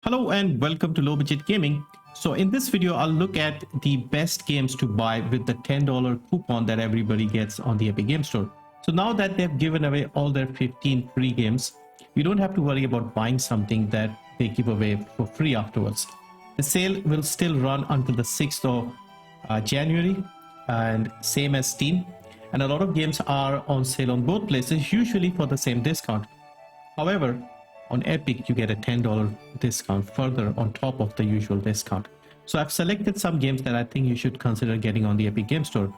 Hello and welcome to Low Budget Gaming. So in this video, I'll look at the best games to buy with the $10 coupon that everybody gets on the Epic Game Store. So now that they've given away all their 15 free games, you don't have to worry about buying something that they give away for free afterwards. The sale will still run until the 6th of January, and same as Steam. And a lot of games are on sale on both places, usually for the same discount. However, on Epic, you get a $10 discount further on top of the usual discount. So I've selected some games that I think you should consider getting on the Epic Game Store.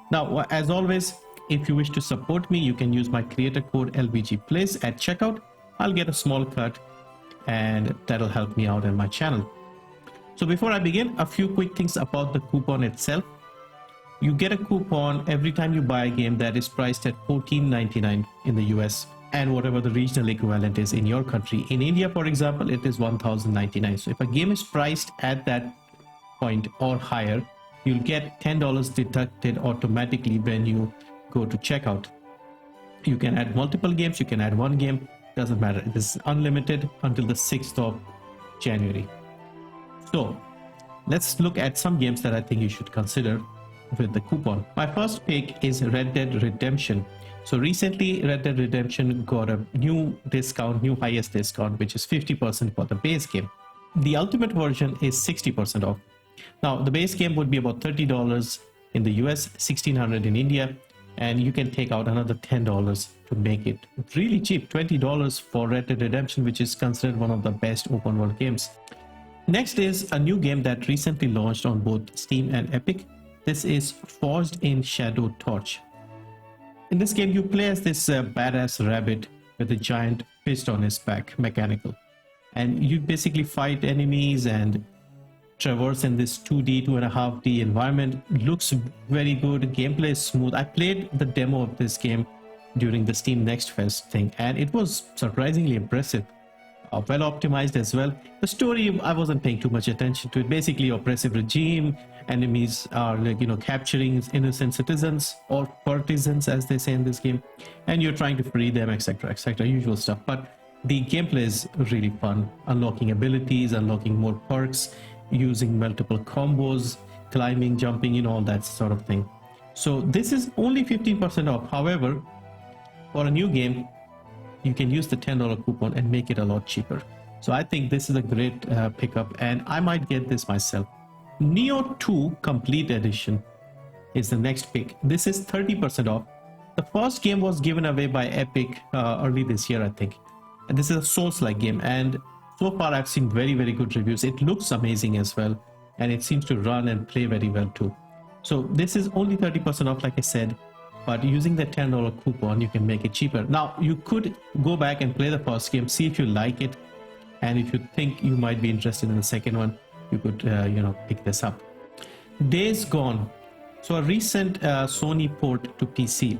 Now, as always, if you wish to support me, you can use my creator code LBGPlays at checkout. I'll get a small cut and that'll help me out in my channel. So before I begin, a few quick things about the coupon itself. You get a coupon every time you buy a game that is priced at $14.99 in the US. And whatever the regional equivalent is in your country. In India, for example, it is $1,099. So if a game is priced at that point or higher, you'll get $10 deducted automatically when you go to checkout. You can add multiple games, you can add one game, doesn't matter. It is unlimited until the 6th of January. So let's look at some games that I think you should consider with the coupon. My first pick is Red Dead Redemption. So recently, Red Dead Redemption got a new discount, new highest discount, which is 50% for the base game. The ultimate version is 60% off. Now, the base game would be about $30 in the US, $1,600 in India, and you can take out another $10 to make it really cheap, $20 for Red Dead Redemption, which is considered one of the best open world games. Next is a new game that recently launched on both Steam and Epic. This is Forged in Shadow Torch. In this game, you play as this badass rabbit with a giant fist on his back, mechanical. And you basically fight enemies and traverse in this 2D, 2.5D environment. Looks very good, gameplay is smooth. I played the demo of this game during the Steam Next Fest thing, and it was surprisingly impressive. Well optimized as well. The story, I wasn't paying too much attention to it. Basically, oppressive regime, enemies are capturing innocent citizens or partisans, as they say in this game, and you're trying to free them, etc., etc., usual stuff. But the gameplay is really fun, unlocking abilities, unlocking more perks, using multiple combos, climbing, jumping, all that sort of thing. So this is only 15% off. However, for a new game, you can use the $10 coupon and make it a lot cheaper. So I think this is a great pickup, and I might get this myself. Neo 2 Complete Edition is the next pick. This is 30% off. The first game was given away by Epic early this year, I think. And this is a Souls-like game, and so far I've seen very, very good reviews. It looks amazing as well, and it seems to run and play very well too. So this is only 30% off, like I said. But using the $10 coupon, you can make it cheaper. Now, you could go back and play the first game, see if you like it. And if you think you might be interested in the second one, you could, pick this up. Days Gone. So a recent Sony port to PC.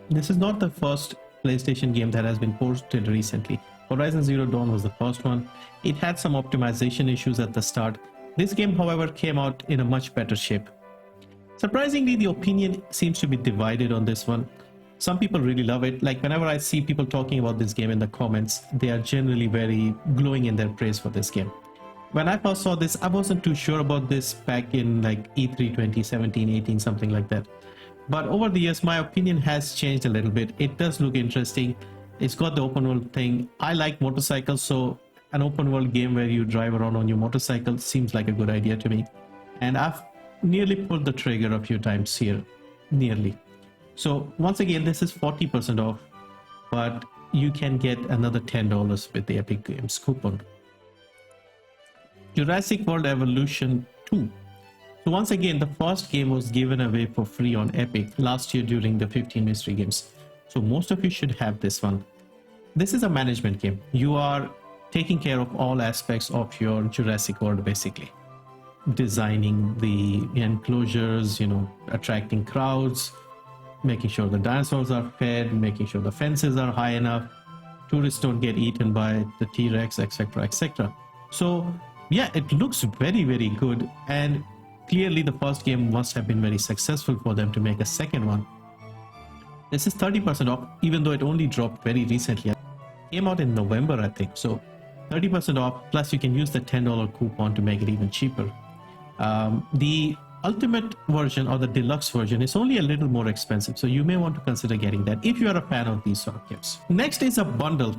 This is not the first PlayStation game that has been ported recently. Horizon Zero Dawn was the first one. It had some optimization issues at the start. This game, however, came out in a much better shape. Surprisingly, the opinion seems to be divided on this one. Some people really love it. Like whenever I see people talking about this game in the comments, they are generally very glowing in their praise for this game. When I first saw this, I wasn't too sure about this back in like E3 2017, 18, something like that. But over the years, my opinion has changed a little bit. It does look interesting. It's got the open world thing. I like motorcycles, so an open world game where you drive around on your motorcycle seems like a good idea to me. And I've nearly pulled the trigger a few times here, nearly. So once again, this is 40% off, but you can get another $10 with the Epic Games coupon. Jurassic World Evolution 2. So once again, the first game was given away for free on Epic last year during the 15 mystery games. So most of you should have this one. This is a management game. You are taking care of all aspects of your Jurassic World, basically. Designing the enclosures, attracting crowds, making sure the dinosaurs are fed, making sure the fences are high enough, tourists don't get eaten by the T-Rex, etc., etc. So yeah, it looks very, very good, and clearly the first game must have been very successful for them to make a second one. This is 30% off, even though it only dropped very recently. It came out in November, I think. So 30% off, plus you can use the $10 coupon to make it even cheaper. The ultimate version or the deluxe version is only a little more expensive, so you may want to consider getting that if you are a fan of these sort of games. Next is a bundle.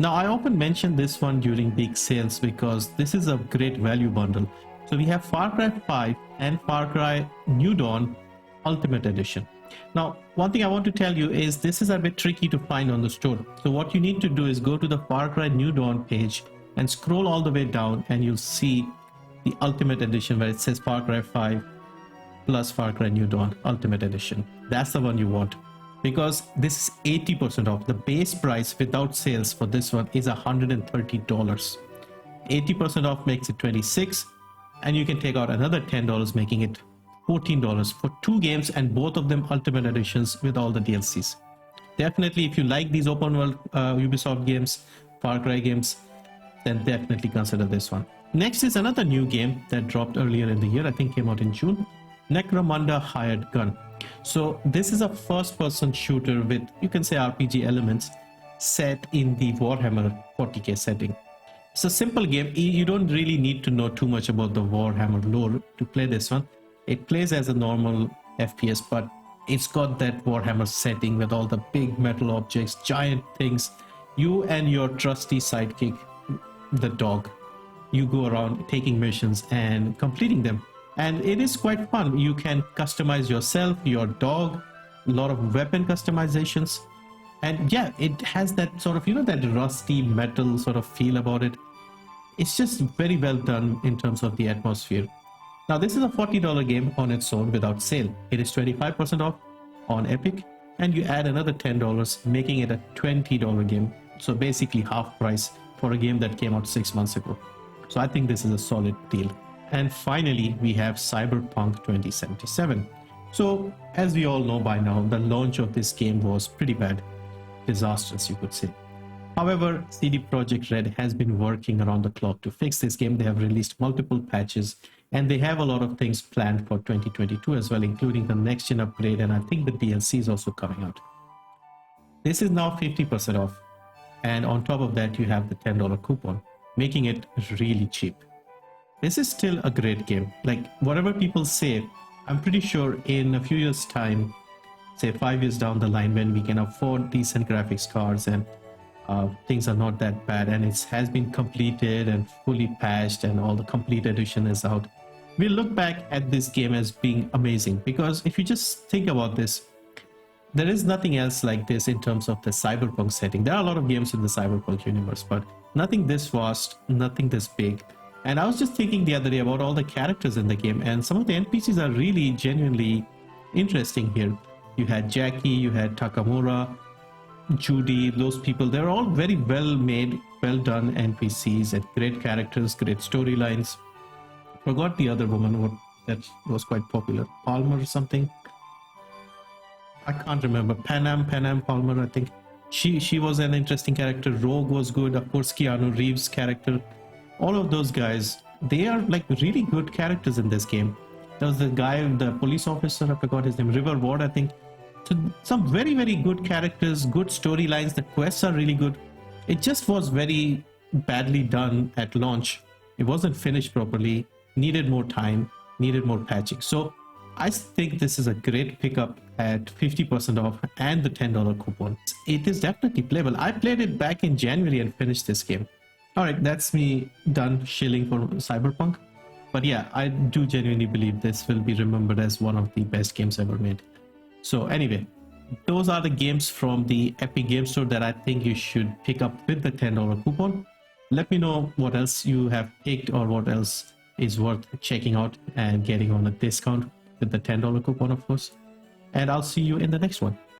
Now, I often mention this one during big sales because this is a great value bundle. So we have Far Cry 5 and Far Cry New Dawn Ultimate Edition. Now, one thing I want to tell you is this is a bit tricky to find on the store. So what you need to do is go to the Far Cry New Dawn page and scroll all the way down, and you'll see the Ultimate Edition where it says Far Cry 5 plus Far Cry New Dawn Ultimate Edition. That's the one you want, because this is 80% off. The base price without sales for this one is $130. 80% off makes it $26, and you can take out another $10, making it $14 for 2 games, and both of them Ultimate Editions with all the DLCs. Definitely, if you like these open world Ubisoft games, Far Cry games, then definitely consider this one. Next is another new game that dropped earlier in the year, I think came out in June, Necromunda Hired Gun. So this is a first-person shooter with, you can say, RPG elements set in the Warhammer 40k setting. It's a simple game. You don't really need to know too much about the Warhammer lore to play this one. It plays as a normal FPS, but it's got that Warhammer setting with all the big metal objects, giant things. You and your trusty sidekick, the dog, you go around taking missions and completing them. And it is quite fun. You can customize yourself, your dog, a lot of weapon customizations. And yeah, it has that sort of, that rusty metal sort of feel about it. It's just very well done in terms of the atmosphere. Now, this is a $40 game on its own without sale. It is 25% off on Epic, and you add another $10, making it a $20 game. So basically half price for a game that came out 6 months ago. So I think this is a solid deal. And finally, we have Cyberpunk 2077. So as we all know by now, the launch of this game was pretty bad. Disastrous, you could say. However, CD Projekt Red has been working around the clock to fix this game. They have released multiple patches, and they have a lot of things planned for 2022 as well, including the next gen upgrade, and I think the DLC is also coming out. This is now 50% off, and on top of that you have the $10 coupon, making it really cheap. This is still a great game. Like, whatever people say, I'm pretty sure in a few years time, say 5 years down the line, when we can afford decent graphics cards and things are not that bad, and it has been completed and fully patched and all the complete edition is out, we'll look back at this game as being amazing. Because if you just think about this, there is nothing else like this in terms of the cyberpunk setting. There are a lot of games in the cyberpunk universe, but nothing this vast, nothing this big. And I was just thinking the other day about all the characters in the game, and some of the NPCs are really genuinely interesting here. You had Jackie, you had Takamura, Judy, those people. They're all very well made, well done NPCs and great characters, great storylines. Forgot the other woman that was quite popular, Palmer or something. I can't remember. Panam Palmer, I think. She was an interesting character. Rogue was good. Of course, Keanu Reeves' character. All of those guys, they are like really good characters in this game. There was the guy, the police officer, I forgot his name, River Ward, I think. So some very, very good characters, good storylines. The quests are really good. It just was very badly done at launch. It wasn't finished properly, needed more time, needed more patching. So I think this is a great pickup at 50% off and the $10 coupon. It is definitely playable. I played it back in January and finished this game. All right, that's me done shilling for Cyberpunk. But yeah, I do genuinely believe this will be remembered as one of the best games ever made. So anyway, those are the games from the Epic Game Store that I think you should pick up with the $10 coupon. Let me know what else you have picked or what else is worth checking out and getting on a discount with the $10 coupon, of course. And I'll see you in the next one.